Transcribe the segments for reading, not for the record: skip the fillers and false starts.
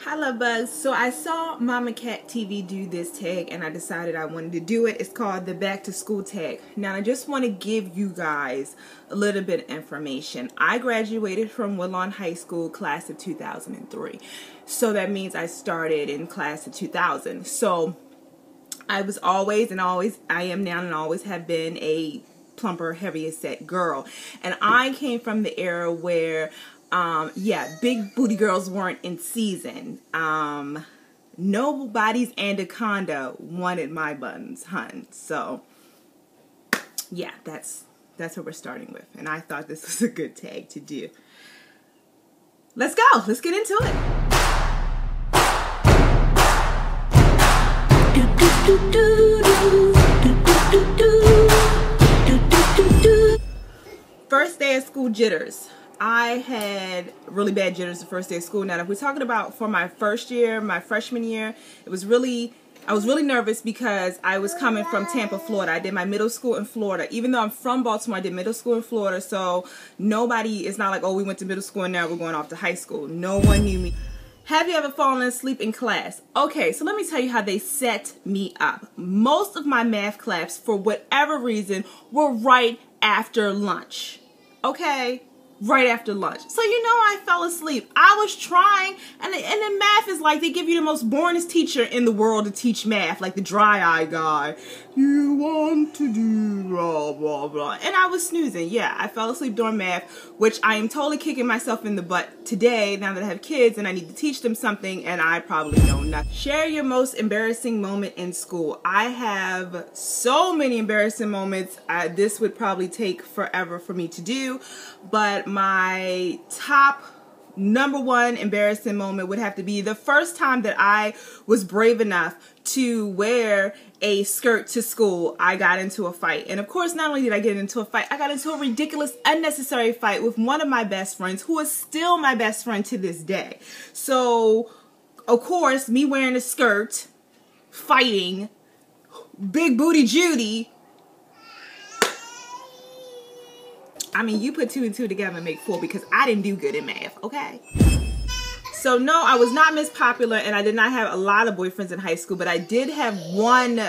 Hi love bugs. So I saw Mama Cat TV do this tag and I decided I wanted to do it. It's called the back to school tag. Now I just want to give you guys a little bit of information. I graduated from Woodlawn High School class of 2003. So that means I started in class of 2000. So I was always I am now and always have been a plumper, heavier set girl. And I came from the era where big booty girls weren't in season. Nobody's anaconda wanted my buns, hun. So, yeah, that's what we're starting with. And I thought this was a good tag to do. Let's go. Let's get into it. First day of school jitters. I had really bad jitters the first day of school. Now, if we're talking about for my first year, my freshman year, I was really nervous because I was coming from Tampa, Florida. I did my middle school in Florida. Even though I'm from Baltimore, I did middle school in Florida. So it's not like, oh, we went to middle school and now we're going off to high school. No one knew me. Have you ever fallen asleep in class? Okay, so let me tell you how they set me up. Most of my math class, for whatever reason, were right after lunch. Okay? Right after lunch. So I fell asleep. I was trying, and then math is like they give you the most boringest teacher in the world to teach math, like the dry eye guy. You want to do blah blah blah. And I was snoozing. Yeah, I fell asleep during math, which I am totally kicking myself in the butt today now that I have kids and I need to teach them something and I probably know nothing. Share your most embarrassing moment in school. I have so many embarrassing moments. This would probably take forever for me to do, but my top #1 embarrassing moment would have to be the first time that I was brave enough to wear a skirt to school. I got into a fight. And of course, not only did I get into a fight, I got into a ridiculous, unnecessary fight with one of my best friends, who is still my best friend to this day. So, of course, me wearing a skirt, fighting, big booty Judy. I mean, you put 2 and 2 together and make 4 because I didn't do good in math, okay? So, no, I was not Miss Popular, and I did not have a lot of boyfriends in high school, but I did have one,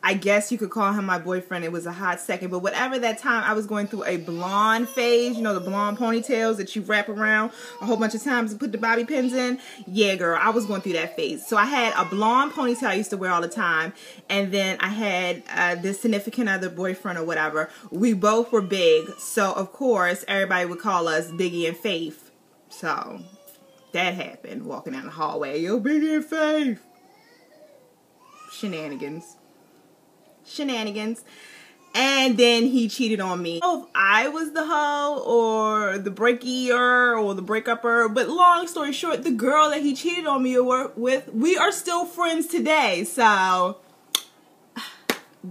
I guess you could call him my boyfriend. It was a hot second, but whatever that time, I was going through a blonde phase, the blonde ponytails that you wrap around a whole bunch of times and put the bobby pins in. Yeah, girl, I was going through that phase. So I had a blonde ponytail I used to wear all the time, and then I had this significant other boyfriend or whatever. We both were big, so of course, everybody would call us Biggie and Faith. So that happened, walking down the hallway. Yo, Biggie and Faith. Shenanigans. And then he cheated on me. I don't know if I was the hoe or the breakier or the breakupper, but long story short, the girl that he cheated on me with, we are still friends today. So,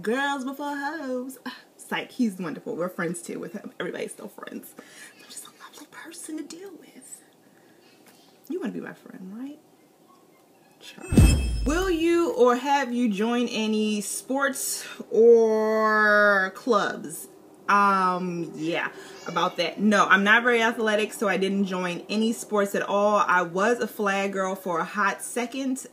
girls before hoes. Psych, he's wonderful. We're friends too with him. Everybody's still friends. I'm just a lovely person to deal with. You want to be my friend, right? Sure. Will you or have you joined any sports or clubs? Yeah, about that. No, I'm not very athletic, so I didn't join any sports at all. I was a flag girl for a hot second,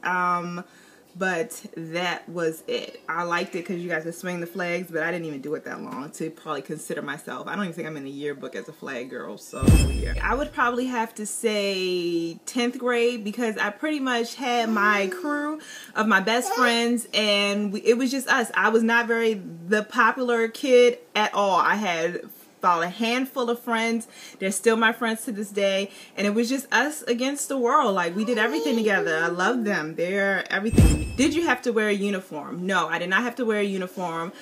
but that was it. I liked it because you guys could swing the flags, but I didn't even do it that long to probably consider myself. I don't even think I'm in the yearbook as a flag girl, so yeah. I would probably have to say 10th grade because I pretty much had my crew of my best friends and it was just us. I was not the popular kid at all. I had a handful of friends. They're still my friends to this day, and it was just us against the world. Like, we did everything together. I love them. They're everything. Did you have to wear a uniform? No, I did not have to wear a uniform.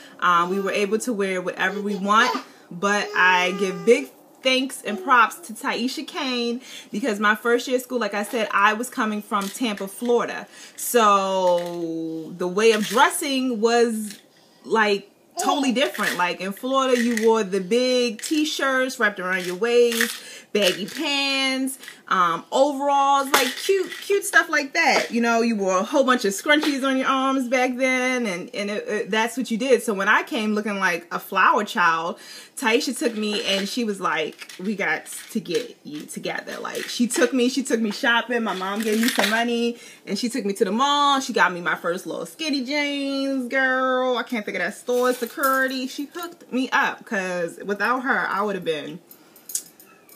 We were able to wear whatever we want, but I give big thanks and props to Taisha Kane because my first year of school, like I said, I was coming from Tampa, Florida. So the way of dressing was like totally different. Like in Florida, you wore the big t-shirts wrapped around your waist, baggy pants, overalls, like cute stuff like that. You know, you wore a whole bunch of scrunchies on your arms back then, and that's what you did. So when I came looking like a flower child, Taisha took me and she was like, we got to get you together. Like, she took me shopping. My mom gave me some money and she took me to the mall. She got me my first little skinny jeans, girl. I can't think of that store, security. She hooked me up, because without her, I would have been,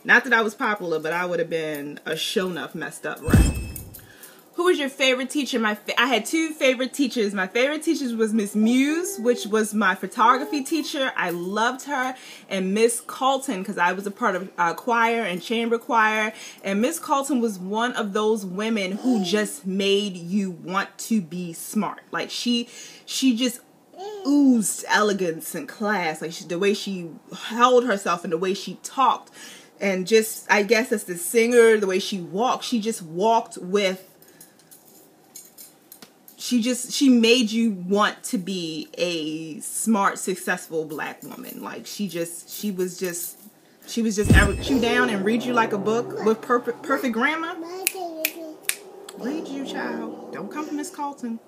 not that I was popular, but I would have been a show enough messed up, right? Who was your favorite teacher? I had two favorite teachers. My favorite teachers was Miss Muse, which was my photography teacher. I loved her. And Miss Colton, because I was a part of choir and chamber choir. And Miss Colton was one of those women who just made you want to be smart. Like, she just oozed elegance and class. Like, the way she held herself and the way she talked. And just, I guess as the singer, the way she walked, she just walked with, she made you want to be a smart, successful black woman. Like, she was just shoot you down and read you like a book with perfect grammar. Read you, child. Don't come for Miss Colton.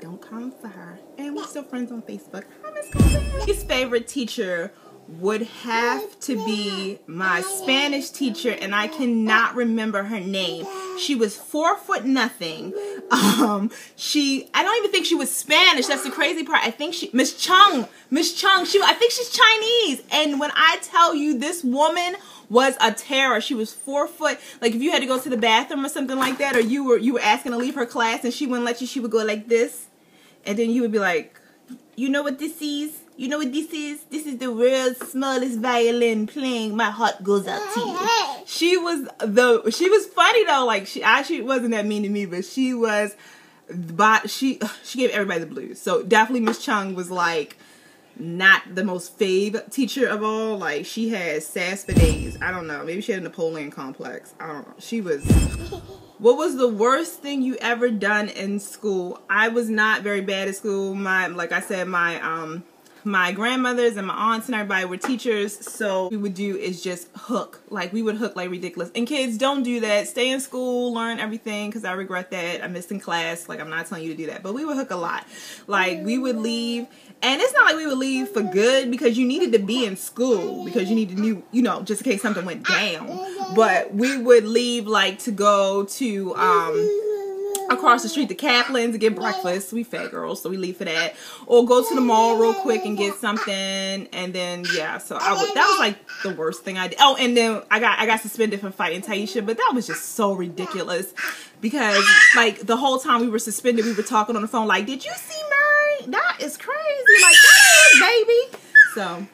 Don't come for her. And we're still friends on Facebook. Hi, Miss Colton. His favorite teacher would have to be my Spanish teacher, and I cannot remember her name. She was 4 foot nothing. I don't even think she was Spanish. That's the crazy part. I think Miss Chung. I think she's Chinese. And when I tell you, this woman was a terror. She was 4 foot. Like, if you had to go to the bathroom or something like that, or you were asking to leave her class and she wouldn't let you, she would go like this, and then you would be like, you know what this is? You know what this is? This is the world's smallest violin playing. My heart goes out to you. She was funny though. Like, she actually wasn't that mean to me, but she gave everybody the blues. So definitely Miss Chung was like not the most fave teacher of all. Like, she had sass for days. I don't know. Maybe she had a Napoleon complex. I don't know. She was. What was the worst thing you ever done in school? I was not very bad at school. Like I said, my grandmothers and my aunts and everybody were teachers, so what we would do is just hook. Like, we would hook like ridiculous. And kids, don't do that. Stay in school, learn everything, because I regret that. I missed in class. Like, I'm not telling you to do that, but we would hook a lot. Like, we would leave, and it's not like we would leave for good, because you needed to be in school, because you needed to, you know, just in case something went down. But we would leave, like, to go to across the street to Kaplan's to get breakfast. We fat girls, so we leave for that. Or go to the mall real quick and get something, and then yeah. So that was like the worst thing I did. Oh, and then I got suspended from fighting Taisha, but that was just so ridiculous, because like the whole time we were suspended, we were talking on the phone like, "Did you see Murray? That is crazy. Like, that is, baby." So.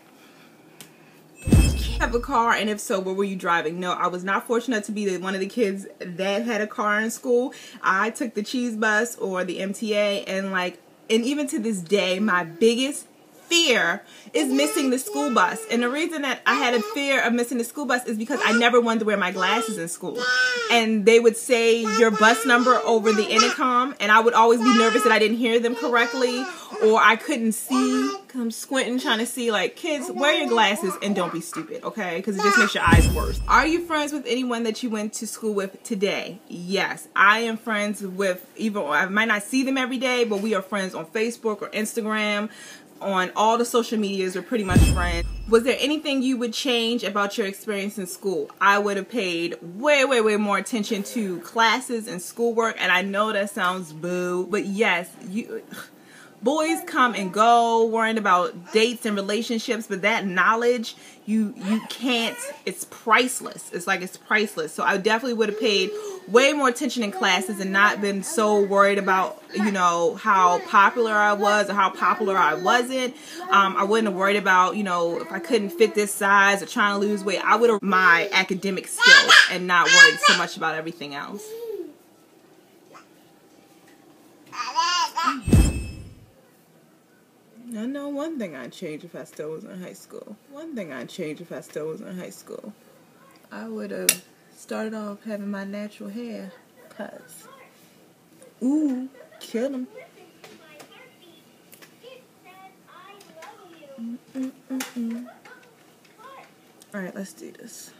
Have a car, and if so, where were you driving? No, I was not fortunate to be one of the kids that had a car in school. I took the cheese bus or the MTA, and even to this day, my biggest fear is missing the school bus. And the reason that I had a fear of missing the school bus is because I never wanted to wear my glasses in school. And they would say your bus number over the intercom, and I would always be nervous that I didn't hear them correctly, or I couldn't see, because I'm squinting trying to see. Like, kids, wear your glasses and don't be stupid, okay? Because it just makes your eyes worse. Are you friends with anyone that you went to school with today? Yes, I am friends with, even I might not see them every day, but we are friends on Facebook or Instagram. On all the social medias, we're pretty much friends. Was there anything you would change about your experience in school? I would have paid way more attention to classes and schoolwork, and I know that sounds boo, but yes, boys come and go worrying about dates and relationships, but that knowledge, you can't, it's priceless. It's priceless. So I definitely would have paid way more attention in classes and not been so worried about, you know, how popular I was or how popular I wasn't. I wouldn't have worried about, you know, if I couldn't fit this size or trying to lose weight. I would have my academic skills and not worried so much about everything else. I know one thing I'd change if I still was in high school. I would have started off having my natural hair, cause ooh, kill him. All right, let's do this.